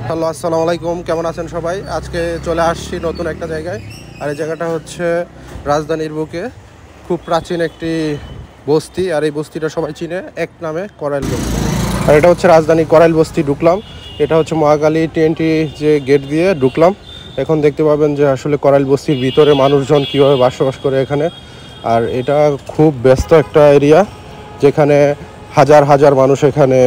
Hello, আসসালামু আলাইকুম। কেমন আছেন সবাই? আজকে চলে আসছি নতুন একটা জায়গায়। আর এই জায়গাটা হচ্ছে রাজধানীর বুকে খুব প্রাচীন একটি বস্তি। আর এই বস্তিটা সবাই চিনে এক নামে করাইল বস্তি। আর এটা হচ্ছে রাজধানী করাইল বস্তি। ঢুকলাম, এটা হচ্ছে মহাখালী TNT যে গেট দিয়ে ঢুকলাম। এখন দেখতে পাবেন যে আসলে করাইল বস্তির ভিতরে মানুষজন কীভাবে বসবাস করে এখানে। আর এটা খুব ব্যস্ত একটা এরিয়া, যেখানে হাজার হাজার মানুষ এখানে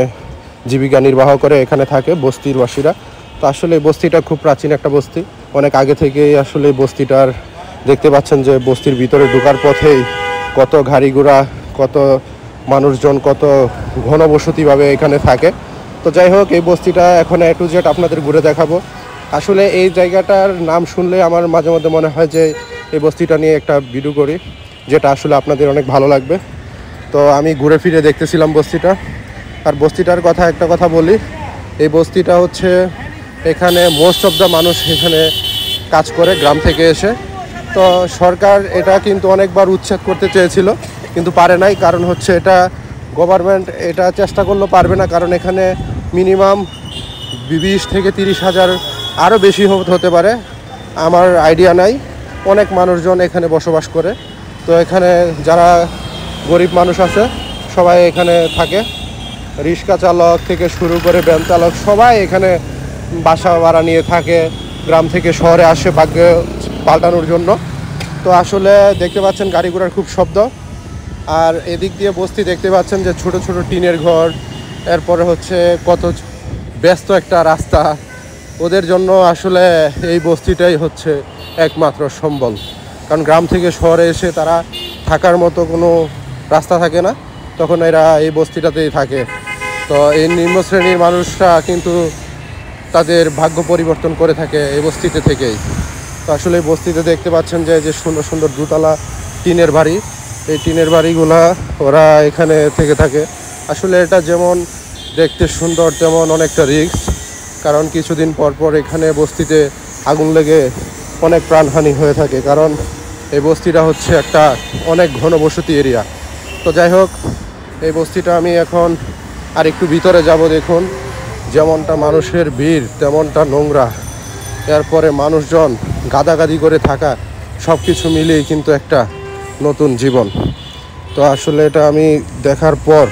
জীবিকা নির্বাহ করে এখানে থাকে বস্তির বাসীরা। তো আসলে এই বস্তিটা খুব প্রাচীন একটা বস্তি, অনেক আগে থেকেই আসলে এই বস্তিটার দেখতে পাচ্ছেন যে বস্তির ভিতরে ঢোকার পথেই কত গাড়ি ঘোড়া, কত মানুষজন, কত ঘনবসতিভাবে এখানে থাকে। তো যাই হোক, এই বস্তিটা এখন A to Z আপনাদের ঘুরে দেখাবো। আসলে এই জায়গাটার নাম শুনলে আমার মাঝে মধ্যে মনে হয় যে এই বস্তিটা নিয়ে একটা ভিডিও করি, যেটা আসলে আপনাদের অনেক ভালো লাগবে। তো আমি ঘুরে ফিরে দেখতেছিলাম বস্তিটা। আর বস্তিটার একটা কথা বলি, এই বস্তিটা হচ্ছে এখানে মোস্ট অফ দ্য মানুষ এখানে কাজ করে গ্রাম থেকে এসে। তো সরকার এটা কিন্তু অনেকবার উচ্ছেদ করতে চেয়েছিল, কিন্তু পারে নাই। কারণ হচ্ছে এটা গভর্নমেন্ট এটা চেষ্টা করলেও পারবে না, কারণ এখানে মিনিমাম 20 থেকে 30 হাজার, আরও বেশি হতে পারে, আমার আইডিয়া নাই। অনেক মানুষজন এখানে বসবাস করে। তো এখানে যারা গরিব মানুষ আছে সবাই এখানে থাকে, রিক্সা চালক থেকে শুরু করে ভ্যান চালক সবাই এখানে বাসা ভাড়া নিয়ে থাকে, গ্রাম থেকে শহরে আসে ভাগ্য পাল্টানোর জন্য। তো আসলে দেখতে পাচ্ছেন গাড়ি ঘোড়ার খুব শব্দ। আর এদিক দিয়ে বস্তি দেখতে পাচ্ছেন যে ছোট ছোট টিনের ঘর, এরপরে হচ্ছে কত ব্যস্ত একটা রাস্তা। ওদের জন্য আসলে এই বস্তিটাই হচ্ছে একমাত্র সম্বল, কারণ গ্রাম থেকে শহরে এসে তারা থাকার মতো কোনো রাস্তা থাকে না, তখন এরা এই বস্তিটাতেই থাকে। তো এই নিম্ন শ্রেণীর মানুষরা কিন্তু তাদের ভাগ্য পরিবর্তন করে থাকে এই বস্তিতে থেকেই। তো আসলে এই বস্তিতে দেখতে পাচ্ছেন যে সুন্দর সুন্দর দোতলা টিনের বাড়ি, এই টিনের বাড়িগুলা ওরা এখানে থেকে থাকে। আসলে এটা যেমন দেখতে সুন্দর, তেমন অনেকটা রিস্ক, কারণ কিছুদিন পর পর এখানে বস্তিতে আগুন লেগে অনেক প্রাণহানি হয়ে থাকে, কারণ এই বস্তিটা হচ্ছে একটা অনেক ঘনবসতি এরিয়া। তো যাই হোক, এই বস্তিটা আমি এখন আর একটু ভিতরে যাব। দেখুন, যেমনটা মানুষের ভিড় তেমনটা নোংরা, এরপরে মানুষজন গাদাগাদি করে থাকা, সব কিছু মিলিয়ে কিন্তু একটা নতুন জীবন। তো আসলে এটা আমি দেখার পর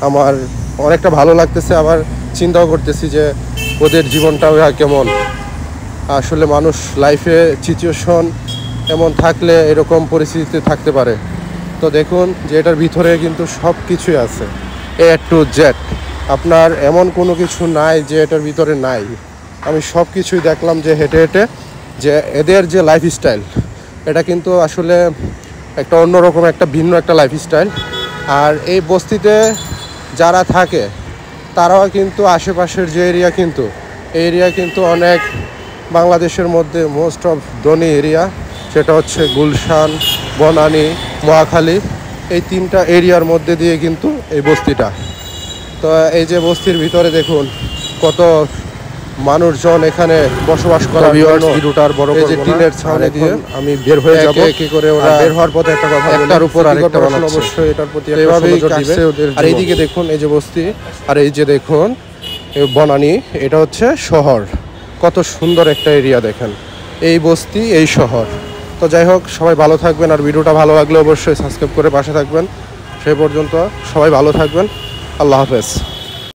আমার অনেকটা ভালো লাগতেছে, আবার চিন্তাও করতেছি যে ওদের জীবনটাও কেমন। আসলে মানুষ লাইফে সিচুয়েশন এমন থাকলে এরকম পরিস্থিতিতে থাকতে পারে। তো দেখুন যে এটার ভিতরে কিন্তু সব কিছুই আছে, A to Z। আপনার এমন কোনো কিছু নাই যে এটার ভিতরে নাই। আমি সব কিছুই দেখলাম যে হেঁটে হেঁটে, যে এদের যে লাইফস্টাইল, এটা কিন্তু আসলে একটা অন্যরকম, একটা ভিন্ন একটা লাইফস্টাইল। আর এই বস্তিতে যারা থাকে তারাও কিন্তু আশেপাশের যে এরিয়া, কিন্তু এই এরিয়া কিন্তু অনেক বাংলাদেশের মধ্যে মোস্ট অফ ধনী এরিয়া, সেটা হচ্ছে গুলশান, বনানী, মহাখালী, এই 3টা এরিয়ার মধ্যে দিয়ে কিন্তু এই বস্তিটা। তো এই যে বস্তির ভিতরে দেখুন কত মানুষজন এখানে বসবাস করার জন্য ভিডিওটার বড় এই যে টিনের ছাউনি দিয়ে আমি বের হয়ে যাব। কি করে ওরা বের হওয়ার পথে একটা কথা বলি, একটার উপর আরেকটা অবশ্যই এটার প্রতি এভাবেই কাছে ওদের। আর এইদিকে দেখুন এই যে বস্তি, আর এই যে দেখুন বনানী, এটা হচ্ছে শহর। কত সুন্দর একটা এরিয়া দেখেন, এই বস্তি, এই শহর। তো যাই হোক, সবাই ভালো থাকবেন। আর ভিডিওটা ভালো লাগলে অবশ্যই সাবস্ক্রাইব করে পাশে থাকবেন। সেই পর্যন্ত সবাই ভালো থাকবেন। আল্লাহ হাফেজ।